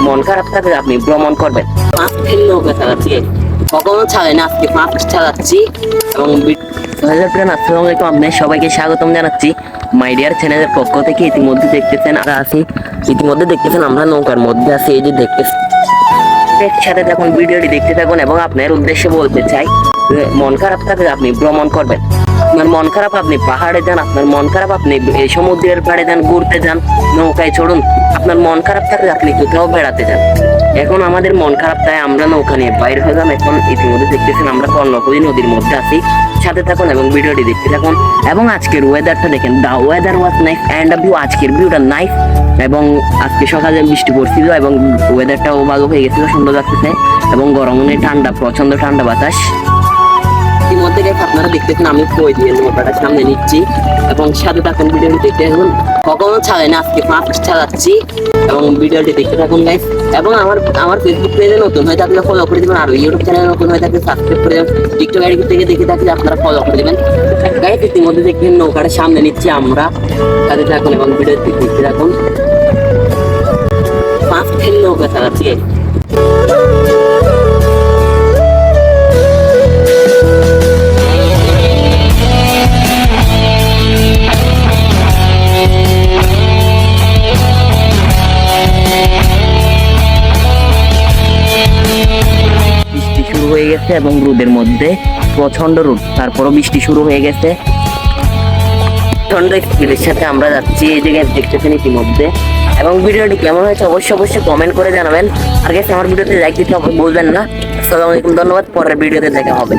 মন খারাপ থাকলে আপনি ভ্রমণ করবেন। 5 দিন নৌকা চালাচ্ছি, কখনো ছাড়ে না, আজকে 5 চালাচ্ছি। এবং আসসালামু আলাইকুম, আপনাদের সবাইকে স্বাগতম জানাচ্ছি মাই ডিয়ার চ্যানেলের পক্ষ থেকে। ইতিমধ্যে দেখতেছেন আমরা নৌকার মধ্যে আছি, এই যে দেখতেছেন। সাথে থাকুন, ভিডিওটি দেখতে থাকুন এবং আপনার উদ্দেশ্যে বলতে চাই, মন খারাপ থাকলে আপনি ভ্রমণ করবেন। আপনার মন খারাপ, আপনি পাহাড়ে যান। আপনার মন খারাপ, আপনি সমুদ্রের পাড়ে যান, ঘুরতে যান, নৌকায় চড়ুন। আপনার মন খারাপ থাকলে আপনি কোথাও বেড়াতে যান। এখন আমাদের মন খারাপ, তাই আমরা নৌকা নিয়ে বাইরে হলাম। এখন ইতিমধ্যে দেখতেছেন আমরা কর্ণফুলী নদীর মধ্যে আছি। সাথে থাকুন এবং ভিডিওটি দেখতে থাকুন। এবং আজকের ওয়েদারটা দেখেন, the weather was nice and আজকের ভিউটা নাইস। এবং আজকে সকালে বৃষ্টি পড়ছিল এবং ওয়েদারটাও ভালো হয়ে গেছিল, সুন্দর লাগতেছে। এবং গরমে ঠান্ডা, প্রচন্ড ঠান্ডা বাতাস। ইতিমধ্যে আপনারা দেখতেছেন আমি কই দিয়ে নৌকাটা সামনে নিচ্ছি এবং সাথে থাকুন, ভিডিওটি দেখতে থাকুন। কখনো ছাড়ে না, আজকে 5 চালাচ্ছি এবং ভিডিওটি দেখতে থাকুন গাইস। এবং আমার ফেসবুক পেজে নতুন হয়ে থাকলে ফলো করে দেবেন, আর ইউটিউব চ্যানেলে নতুন হয়ে থাকলে সাবস্ক্রাইব করে দেবেন। টিকটক আইডি থেকে দেখে থাকলে আপনারা ফলো করে দেবেন গাইস। ইতিমধ্যে দেখবেন নৌকাটা সামনে নিচ্ছি আমরা, সাথে থাকুন এবং ভিডিওটি দেখতে থাকুন। 5 দিন নৌকা চালাচ্ছি। হয়ে গেছে এবং রোদের মধ্যে প্রচন্ড রোদ, তারপরও বৃষ্টি শুরু হয়ে গেছে। প্রচন্ড স্পিডের সাথে আমরা যাচ্ছি, এই জায়গায় দেখতেছেন ইতিমধ্যে। এবং ভিডিওটি কেমন হয়েছে অবশ্যই কমেন্ট করে জানাবেন। আর গেছে আমার ভিডিওতে লাইক দিতে বলবেন না। আসসালামু আলাইকুম, ধন্যবাদ। পরের ভিডিওতে দেখা হবে।